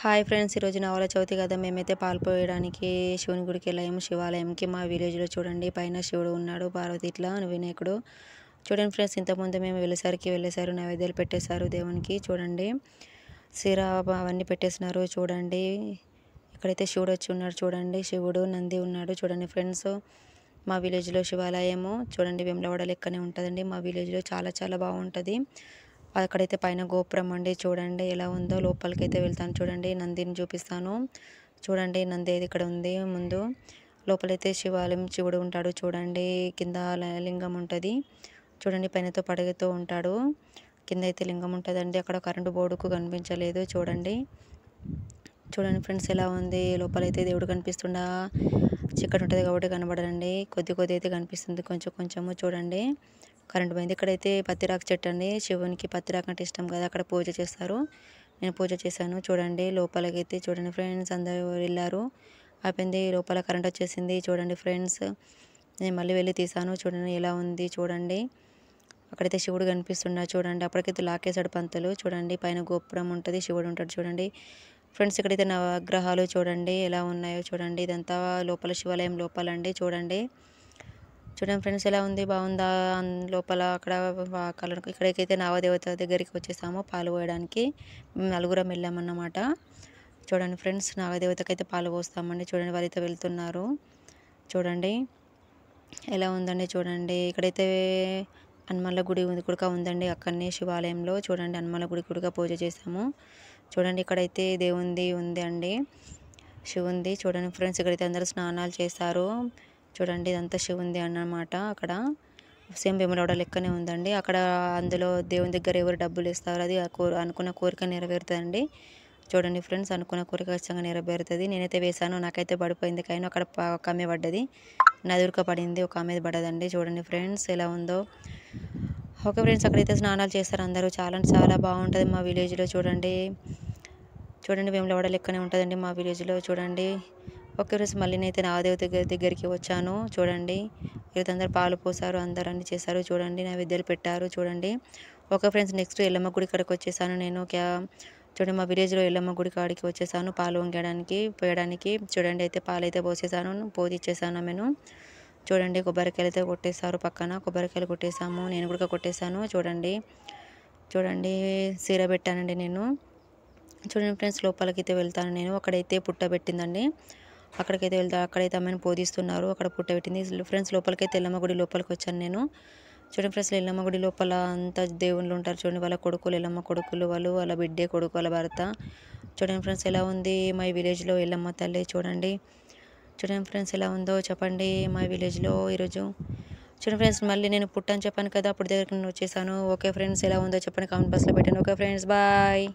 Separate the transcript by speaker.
Speaker 1: Hi friends, ఈరోజు నవల చవితి కదా. మేమైతే పాలు పోయడానికి శివుని గుడికి వెళ్ళాము. శివాలయంకి మా విలేజ్లో చూడండి, పైన శివుడు ఉన్నాడు, పార్వతి ఇట్లా వినాయకుడు. చూడండి ఫ్రెండ్స్, ఇంతకుముందు మేము వెళ్ళేసరికి నైవేద్యాలు పెట్టేశారు దేవునికి. చూడండి సిరా అవన్నీ పెట్టేసినారు. చూడండి ఇక్కడైతే శివుడు వచ్చి ఉన్నాడు. చూడండి శివుడు నంది ఉన్నాడు. చూడండి ఫ్రెండ్స్, మా విలేజ్లో శివాలయము చూడండి వేములవాడ లెక్కనే ఉంటుందండి. మా విలేజ్లో చాలా చాలా బాగుంటుంది. అక్కడైతే పైన గోపురం అండి. చూడండి ఎలా ఉందో. లోపలికైతే వెళ్తాను. చూడండి నందిని చూపిస్తాను. చూడండి నంది అయితే ఇక్కడ ఉంది ముందు. లోపలైతే శివాలయం, శివుడు ఉంటాడు. చూడండి కింద లింగం ఉంటుంది. చూడండి పైనతో పడగతో ఉంటాడు. కింద అయితే లింగం ఉంటుందండి. అక్కడ కరెంటు బోర్డుకు కనిపించలేదు. చూడండి చూడండి ఫ్రెండ్స్ ఎలా ఉంది. లోపలైతే దేవుడు కనిపిస్తుండా. చీకటి ఉంటుంది కాబట్టి కనబడదండి. కొద్ది కొద్ది అయితే కనిపిస్తుంది, కొంచెం కొంచెము. చూడండి కరెంట్ పోయింది. ఇక్కడైతే పత్తిరాకు చెట్టు అండి. శివునికి పత్తిరాకు అంటే ఇష్టం కదా, అక్కడ పూజ చేస్తారు. నేను పూజ చేశాను. చూడండి లోపలికైతే చూడండి ఫ్రెండ్స్, అందరూ వెళ్ళారు. అయిపోయింది. లోపల కరెంట్ వచ్చేసింది. చూడండి ఫ్రెండ్స్, నేను మళ్ళీ వెళ్ళి తీసాను. చూడండి ఎలా ఉంది. చూడండి అక్కడైతే శివుడు కనిపిస్తున్నాడు. చూడండి అప్పటికైతే లాకేశాడు పంతులు. చూడండి పైన గోపురం ఉంటుంది, శివుడు ఉంటాడు. చూడండి ఫ్రెండ్స్, ఇక్కడైతే నవగ్రహాలు చూడండి ఎలా ఉన్నాయో. చూడండి ఇదంతా లోపల శివాలయం లోపలండి. చూడండి చూడండి ఫ్రెండ్స్ ఎలా ఉంది, బాగుందా. లోపల అక్కడ కలర్. ఇక్కడికైతే నాగదేవత దగ్గరికి వచ్చేసాము పాలు పోయడానికి. మేము నలుగురం వెళ్ళామన్నమాట. చూడండి ఫ్రెండ్స్, నాగదేవతకి అయితే పాలు పోస్తామండి. చూడండి వారైతే వెళ్తున్నారు. చూడండి ఎలా ఉందండి. చూడండి ఇక్కడైతే హనుమాన్ల గుడి కూడా ఉందండి అక్కడనే శివాలయంలో. చూడండి హనుమాన్ల గుడి కూడా పూజ చేసాము. చూడండి ఇక్కడైతే దేవుంది ఉంది అండి, శివుంది. చూడండి ఫ్రెండ్స్, ఇక్కడైతే అందరూ స్నానాలు చేస్తారు. చూడండి ఇదంతా శివుంది అన్నమాట. అక్కడ సేమ్ వేములవాడ లెక్కనే ఉందండి. అక్కడ అందులో దేవుని దగ్గర ఎవరు డబ్బులు ఇస్తారో అది అనుకున్న కోరిక నెరవేరుతుందండి. చూడండి ఫ్రెండ్స్, అనుకున్న కోరిక ఖచ్చితంగా నెరవేరుతుంది. నేనైతే వేశాను, నాకైతే పడిపోయింది. కానీ అక్కడ ఒక ఆమె పడ్డది, నా ఎదురుక పడింది, ఒక ఆమె పడదండి. చూడండి ఫ్రెండ్స్ ఎలా ఉందో. ఓకే ఫ్రెండ్స్, అక్కడైతే స్నానాలు చేస్తారు అందరూ. చాలా చాలా బాగుంటుంది మా విలేజ్లో. చూడండి చూడండి వేములవాడ లెక్కనే ఉంటుందండి మా విలేజ్లో. చూడండి ఓకే ఫ్రెండ్స్, మళ్ళీ నేనైతే నాగదేవత దగ్గరికి వచ్చాను. చూడండి ఈరోజు అందరు పాలు పోసారు, అందరూ అన్ని చేశారు. చూడండి నైవేద్యాలు పెట్టారు. చూడండి ఓకే ఫ్రెండ్స్, నెక్స్ట్ ఎల్లమ్మ గుడి కాడికి వచ్చేసాను నేను. చూడండి మా విలేజ్లో ఎల్లమ్మ గుడి కాడికి వచ్చేసాను పాలు పోయడానికి. చూడండి అయితే పాలు అయితే పోసేసాను, ఇచ్చేసాను ఆమెను. చూడండి కొబ్బరికాయలు అయితే కొట్టేశారు పక్కన. కొబ్బరికాయలు కొట్టేసాము, నేను కూడా కొట్టేశాను. చూడండి చూడండి సీర పెట్టానండి నేను. చూడండి ఫ్రెండ్స్, లోపలికైతే వెళ్తాను నేను. అక్కడైతే పుట్ట పెట్టిందండి, అక్కడికైతే వెళ్తాను. అక్కడైతే ఆమెను పోదిస్తున్నారు, అక్కడ పుట్ట పెట్టింది. ఫ్రెండ్స్ లోపలికైతే ఎల్లమ్మ గుడి లోపలికి వచ్చాను నేను. చూడండి ఫ్రెండ్స్, ఎల్లమ్మ గుడి లోపల అంతా దేవుళ్ళు ఉంటారు. చూడండి వాళ్ళ కొడుకులు, ఎల్లమ్మ కొడుకులు వాళ్ళు, వాళ్ళ బిడ్డే కొడుకు, వాళ్ళ భర్త. చూడండి ఫ్రెండ్స్ ఎలా ఉంది మా విలేజ్లో ఎల్లమ్మ తల్లి. చూడండి చూడండి ఫ్రెండ్స్ ఎలా ఉందో చెప్పండి మా విలేజ్లో ఈరోజు. చూడండి ఫ్రెండ్స్, మళ్ళీ నేను పుట్టని చెప్పాను కదా, అప్పుడు దగ్గరికి నేను వచ్చేసాను. ఓకే ఫ్రెండ్స్, ఎలా ఉందో చెప్పండి కామెంట్ బాక్స్లో పెట్టండి. Okay friends, bye.